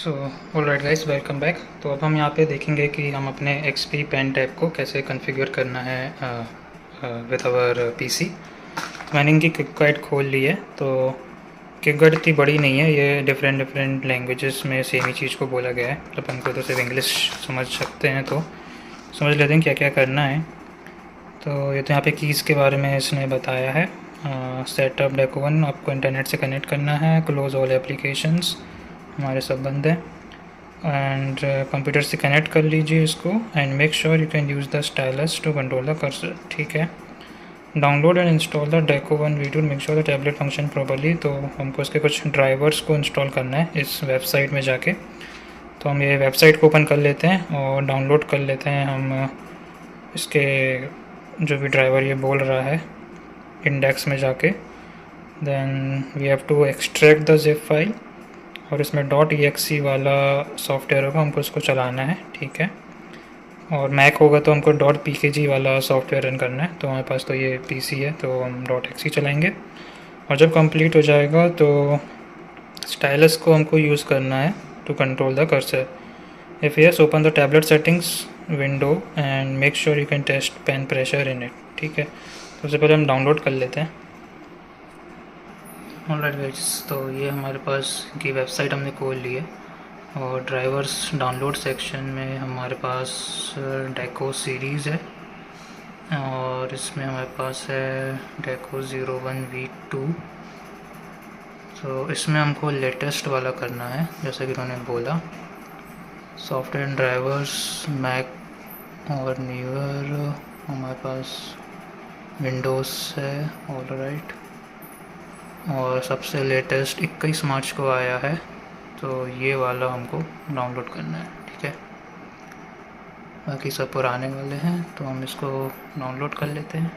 So alright guys, welcome back. तो अब हम यहाँ पे देखेंगे कि हम अपने XP पेन टैब को कैसे कॉन्फ़िगर करना है विद आवर पीसी। मैंने इनकी किक गाइड खोल ली है। तो किक गाइड इतनी बड़ी नहीं है, ये डिफरेंट लैंग्वेजेस में सेम ही चीज़ को बोला गया है। मतलब हमको तो सिर्फ इंग्लिश समझ सकते हैं, तो समझ लेते हैं क्या क्या करना है। तो ये तो यहाँ पे कीज़ के बारे में इसने बताया है। सेटअप डेको 1 आपको इंटरनेट से कनेक्ट करना है। क्लोज़ ऑल एप्लीकेशंस, हमारे सब बंद हैं। एंड कंप्यूटर से कनेक्ट कर लीजिए इसको and make sure you can use the stylus to control the cursor. ठीक है। Download and install the Deco 1 video, make sure the tablet function properly. तो हमको इसके कुछ ड्राइवर्स को इंस्टॉल करना है इस वेबसाइट में जाके। तो हम ये वेबसाइट को ओपन कर लेते हैं और डाउनलोड कर लेते हैं हम इसके जो भी ड्राइवर ये बोल रहा है इंडेक्स में जाके। Then we have to extract the zip file और इसमें .exe वाला सॉफ्टवेयर होगा, हमको इसको चलाना है। ठीक है। और मैक होगा तो हमको .pkg वाला सॉफ्टवेयर रन करना है। तो हमारे पास तो ये पीसी है, तो हम .exe चलाएंगे। और जब कंप्लीट हो जाएगा तो स्टाइलस को हमको यूज़ करना है to control the cursor. If yes, open the tablet settings window and make sure you can test pen pressure in it. ठीक है। तो सबसे पहले हम डाउनलोड कर लेते हैं। ऑलराइट गाइस, तो ये हमारे पास की वेबसाइट हमने खोल ली है और ड्राइवर्स डाउनलोड सेक्शन में हमारे पास डेको सीरीज़ है और इसमें हमारे पास है डेको 01V2। तो इसमें हमको लेटेस्ट वाला करना है, जैसे कि उन्होंने बोला। सॉफ्टवेयर ड्राइवर्स मैक और न्यूअर हमारे पास विंडोज़ है। ऑलराइट, और सबसे लेटेस्ट 21 मार्च को आया है, तो ये वाला हमको डाउनलोड करना है। ठीक है। बाकी सब पुराने वाले हैं, तो हम इसको डाउनलोड कर लेते हैं।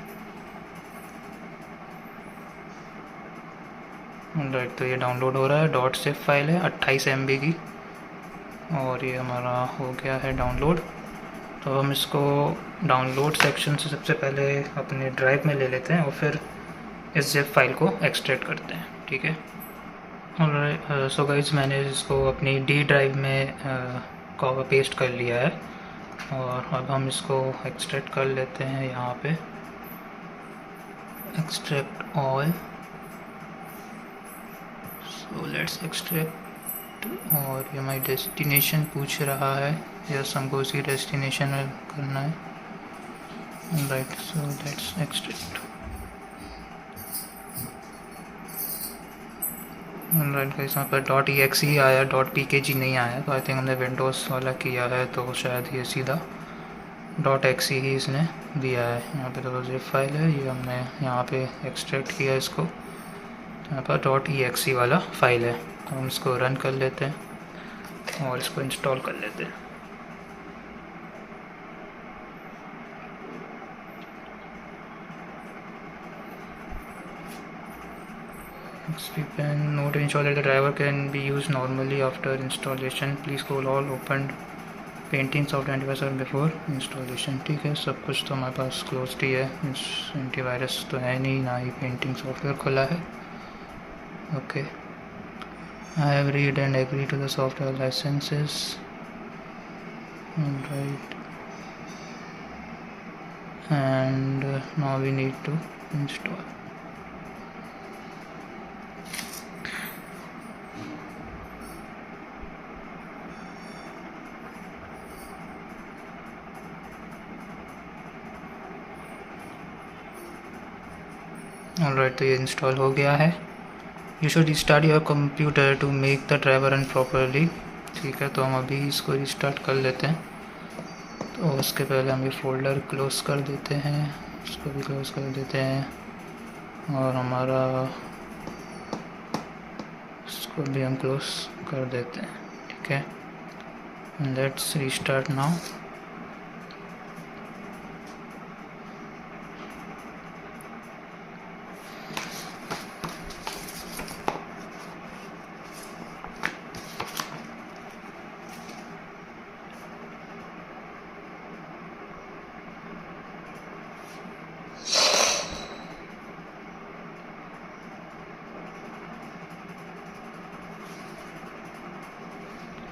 राइट, तो ये डाउनलोड हो रहा है। .zip फाइल है 28 MB की और ये हमारा हो गया है डाउनलोड। तो हम इसको डाउनलोड सेक्शन से सबसे पहले अपने ड्राइव में ले लेते हैं और फिर इस जिप फाइल को एक्सट्रैक्ट करते हैं। ठीक है। और सो गाइस, मैंने इसको अपनी डी ड्राइव में कॉपी पेस्ट कर लिया है और अब हम इसको एक्सट्रैक्ट कर लेते हैं। यहाँ पे extract all, so let's extract. और ये हमारी डेस्टिनेशन पूछ रहा है, यस हमको उसी डेस्टिनेशन में करना है। Right, so let's extract. Right guys, यहाँ पर .exe आया, .pkg नहीं आया। तो आई थिंक हमने विंडोज़ वाला किया है, तो शायद ये सीधा .exe ही इसने दिया है। यहाँ पे तो जिप फाइल है, ये हमने यहाँ पे एक्सट्रैक्ट किया इसको। यहाँ पर .exe वाला फाइल है, तो हम इसको रन कर लेते हैं और इसको इंस्टॉल कर लेते हैं। XP pen note install that the driver can be used normally after installation. Please call all opened painting soft antivirus before installation. ठीक है, सब कुछ तो हमारे पास क्लोज ही है। एंटीवायरस तो है नहीं, ना ही पेंटिंग सॉफ्टवेयर खुला है। Okay, I have read and agree to the software licenses. Right, and now we need to install. Alright, तो ये इंस्टॉल हो गया है। You should restart your computer to make the driver run properly. ठीक है, तो हम अभी इसको रिस्टार्ट कर लेते हैं। तो उसके पहले हम ये फोल्डर क्लोज़ कर देते हैं, इसको भी क्लोज़ कर देते हैं और हमारा इसको भी हम क्लोज़ कर देते हैं। ठीक है, लेट्स रिस्टार्ट नाउ।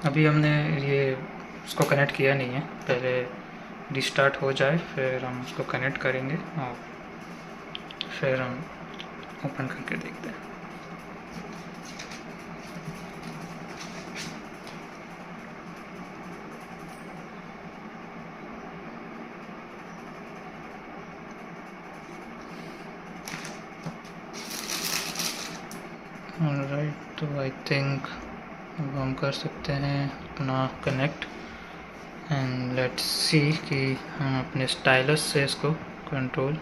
अभी हमने ये उसको कनेक्ट किया नहीं है, पहले रिस्टार्ट हो जाए फिर हम उसको कनेक्ट करेंगे और फिर हम ओपन करके देखते हैं। ऑलराइट, तो आई थिंक अब हम कर सकते हैं अपना कनेक्ट एंड लेट्स सी कि हम अपने स्टाइलस से इसको कंट्रोल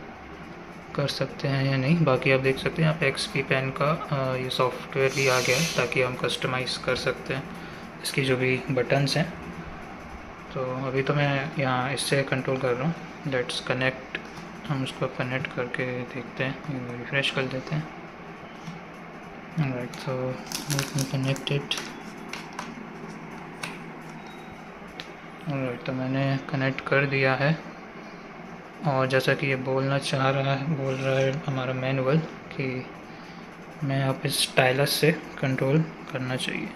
कर सकते हैं या नहीं। बाकी आप देख सकते हैं यहाँ पे XP पेन का ये सॉफ्टवेयर भी आ गया है ताकि हम कस्टमाइज़ कर सकते हैं इसकी जो भी बटन्स हैं। तो अभी तो मैं यहाँ इससे कंट्रोल कर रहा हूँ। लेट्स कनेक्ट, हम उसको कनेक्ट करके देखते हैं, रिफ्रेश कर देते हैं। राइट, तो लेट मी कनेक्टेड। राइट, तो मैंने कनेक्ट कर दिया है और जैसा कि ये बोल रहा है हमारा मैनुअल कि मैं अब इस स्टाइलस से कंट्रोल करना चाहिए।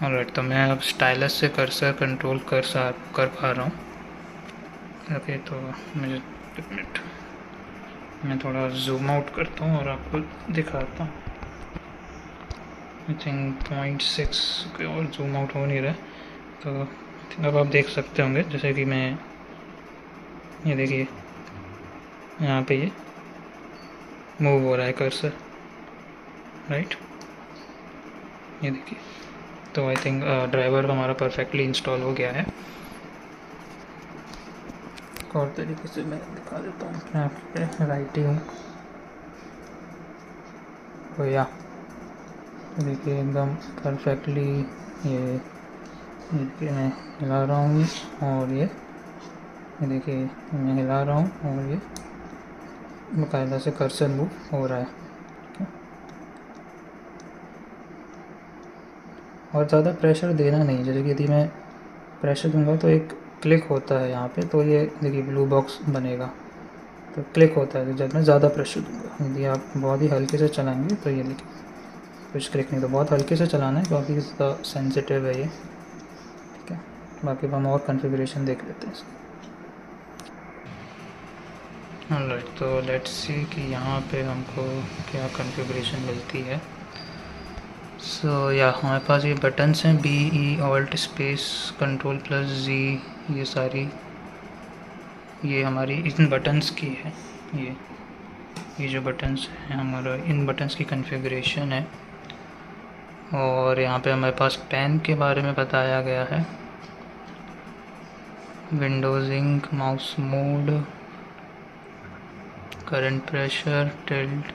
ऑलराइट, तो मैं अब स्टाइलस से कर्सर कंट्रोल कर पा रहा हूँ। ओके, तो मुझे एक मिनट, मैं थोड़ा जूम आउट करता हूँ और आपको दिखाता हूँ। आई थिंक 0.6 के और जूम आउट हो नहीं रहा है, तो अब आप देख सकते होंगे जैसे कि मैं ये देखिए यहाँ पे ये मूव हो रहा है कर्सर, राइट, ये देखिए। तो आई थिंक ड्राइवर हमारा परफेक्टली इंस्टॉल हो गया है। एक और तरीके से मैं दिखा देता हूँ, यहाँ पे राइट ही हूँ तो या देखिए एकदम परफेक्टली ये देखिए मैं हिला रहा हूँ और ये देखिए मैं हिला रहा हूँ और ये बाकायदा से कर्सर मूव हो रहा है। और ज़्यादा प्रेशर देना नहीं, जैसे कि यदि मैं प्रेशर दूंगा तो एक क्लिक होता है यहाँ पे, तो ये देखिए ब्लू बॉक्स बनेगा, तो क्लिक होता है जब मैं ज़्यादा प्रेशर दूंगा। यदि आप बहुत ही हल्के से चलाएंगे तो ये देखिए कुछ क्लिक नहीं, तो बहुत हल्के से चलाना है क्योंकि ज़्यादा सेंसिटिव है ये, ठीक है। बाकी हम और कॉन्फ़िगरेशन देख लेते हैं इसकी। ऑलराइट, तो लेट्स सी कि यहाँ पे हमको क्या कॉन्फ़िगरेशन मिलती है। सो या हमारे पास ये बटन्स हैं BE alt space control plus Z, ये सारी ये हमारी इन बटन्स की है। ये जो बटन्स हैं हमारा इन बटन्स की कॉन्फ़िगरेशन है। और यहाँ पे हमारे पास पेन के बारे में बताया गया है, Windows Ink, mouse mode, current pressure, tilt.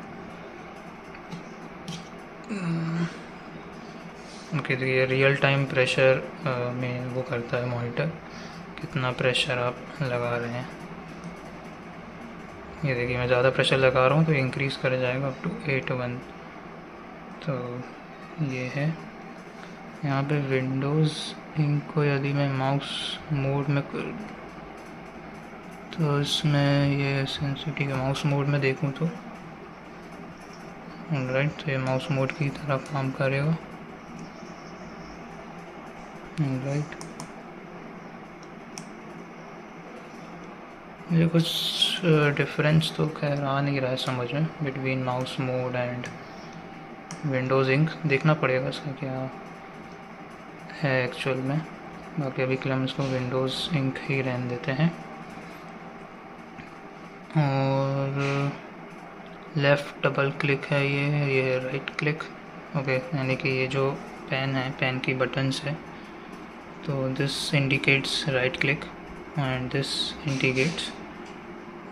Okay, तो ये रियल टाइम प्रेशर में वो करता है मॉनिटर, कितना प्रेशर आप लगा रहे हैं। ये देखिए मैं ज़्यादा प्रेशर लगा रहा हूँ तो इंक्रीज़ कर जाएगा अप टू 8.1। तो ये है यहाँ पे विंडोज़ इंक को यदि मैं माउस मोड में कर तो इसमें ये सेंसिटिविटी का माउस मोड में देखूँ तो राइट, तो ये माउस मोड की तरह काम करेगा, राइट। मुझे कुछ डिफरेंस तो खैर आ नहीं रहा है समझ में between mouse mode and Windows Ink, देखना पड़ेगा इसका क्या है एक्चुअल में। बाकी अभी के लिए हम इसको विंडोज़ इंक ही रहने देते हैं। और लेफ़्ट डबल क्लिक है, ये है राइट क्लिक। ओके, यानी कि ये जो पेन है, पेन की बटन्स है, तो this indicates right click and this indicates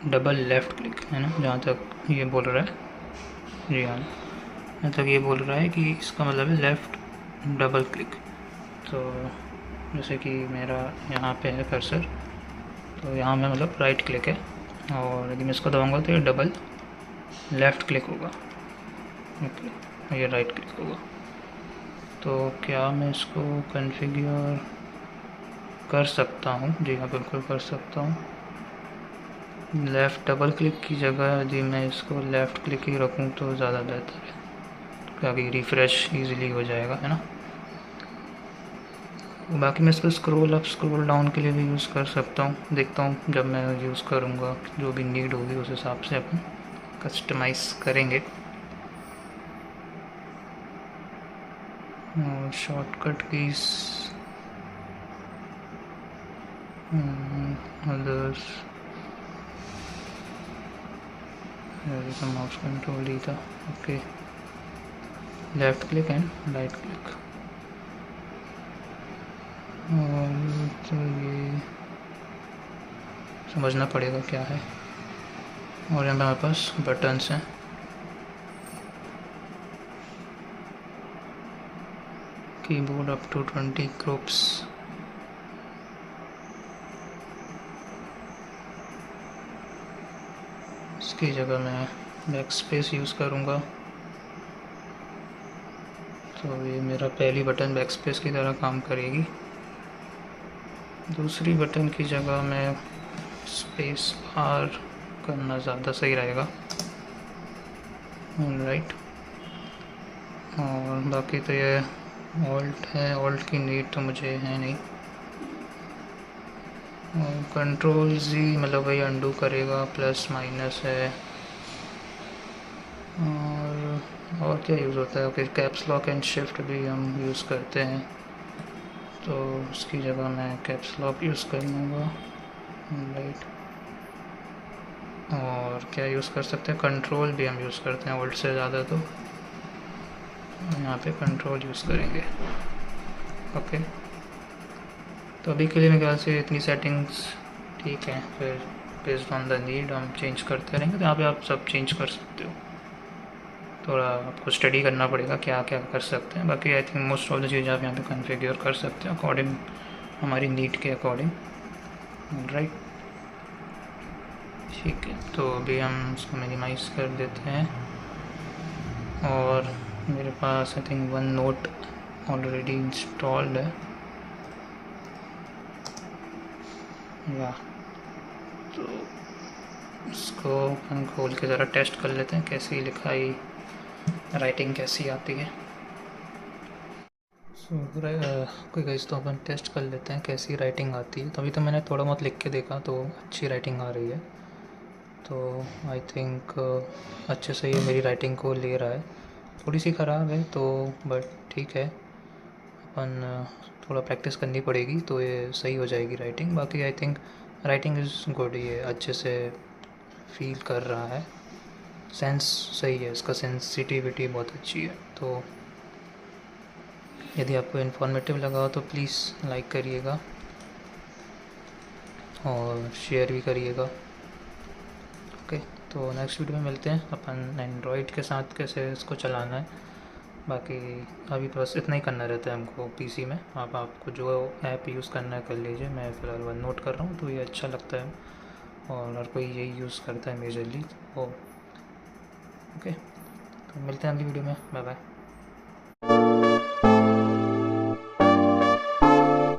double left click, है ना, जहाँ तक ये बोल रहा है। जी हाँ, जहाँ तक ये बोल रहा है कि इसका मतलब है लेफ़्ट डबल क्लिक। तो जैसे कि मेरा यहाँ पे है कर्सर, तो यहाँ में मतलब राइट क्लिक है, और यदि मैं इसको दबाऊँगा तो ये डबल लेफ़्ट क्लिक होगा। ओके, ये राइट क्लिक होगा। तो क्या मैं इसको कॉन्फ़िगर कर सकता हूँ? जी हाँ, बिल्कुल कर सकता हूँ। लेफ़्ट डबल क्लिक की जगह यदि मैं इसको लेफ़्ट क्लिक ही रखूँ तो ज़्यादा बेहतर है, क्योंकि रिफ़्रेश ईज़िली हो जाएगा, है ना। बाकी मैं इसको स्क्रॉल अप स्क्रॉल डाउन के लिए भी यूज़ कर सकता हूँ, देखता हूँ जब मैं यूज़ करूँगा जो भी नीड होगी उस हिसाब से अपन कस्टमाइज़ करेंगे। और shortcut keys others mouse control ही था। Okay, left click and right click. और तो ये समझना पड़ेगा क्या है। और यहाँ पे हमारे पास बटन्स हैं, कीबोर्ड अप टू 20 ग्रुप्स। इसकी जगह मैं बैक स्पेस यूज़ करूँगा। तो ये मेरा पहली बटन बैक स्पेस की तरह काम करेगी। दूसरी बटन की जगह मैं स्पेस बार करना ज़्यादा सही रहेगा। राइट। और बाकी तो ये ऑल्ट है, ऑल्ट की नीड तो मुझे है नहीं। और कंट्रोल जी मतलब वही अंडू करेगा, प्लस माइनस है। और क्या यूज़ होता है, okay caps lock and shift भी हम यूज़ करते हैं, तो उसकी जगह मैं कैप्स लॉक यूज़ कर लूँगा। राइट। और क्या यूज़ कर सकते हैं, कंट्रोल भी हम यूज़ करते हैं ऑल्ट से ज़्यादा, तो यहाँ पे कंट्रोल यूज़ करेंगे। ओके, तो अभी के लिए मेरे ख्याल से इतनी सेटिंग्स ठीक है। फिर बेस्ड ऑन द नीड हम चेंज करते रहेंगे, तो यहाँ पे आप सब चेंज कर सकते हो। थोड़ा आपको स्टडी करना पड़ेगा क्या क्या कर सकते हैं। बाकी I think most of the चीज़ें आप यहाँ पे कॉन्फ़िगर कर सकते हो अकॉर्डिंग हमारी नीड के अकॉर्डिंग। राइट, ठीक है। तो अभी हम इसको मिनिमाइज़ कर देते हैं। और मेरे पास I think OneNote already installed है या, तो इसको हम खोल के ज़रा टेस्ट कर लेते हैं कैसी लिखाई राइटिंग कैसी आती है। कोई गाइस, तो अपन टेस्ट कर लेते हैं कैसी राइटिंग आती है। तभी तो मैंने थोड़ा बहुत लिख के देखा तो अच्छी राइटिंग आ रही है। तो आई थिंक अच्छे से ये मेरी राइटिंग को ले रहा है। थोड़ी सी ख़राब है तो बट ठीक है, अपन थोड़ा प्रैक्टिस करनी पड़ेगी तो ये सही हो जाएगी राइटिंग। बाकी I think writing is good, ये अच्छे से फील कर रहा है, सेंस सही है, इसका सेंसिटिविटी बहुत अच्छी है। तो यदि आपको इन्फॉर्मेटिव लगा हो तो प्लीज़ लाइक करिएगा और शेयर भी करिएगा। ओके, तो नेक्स्ट वीडियो में मिलते हैं अपन एंड्रॉयड के साथ कैसे इसको चलाना है। बाकी अभी बस इतना ही करना रहता है हमको पीसी में। आपको जो ऐप यूज़ करना है कर लीजिए। मैं फ़िलहाल वन नोट कर रहा हूँ तो ये अच्छा लगता है और हर कोई यही यूज़ करता है मेजरली। तो ओके, तो मिलते हैं अगली वीडियो में। Bye bye.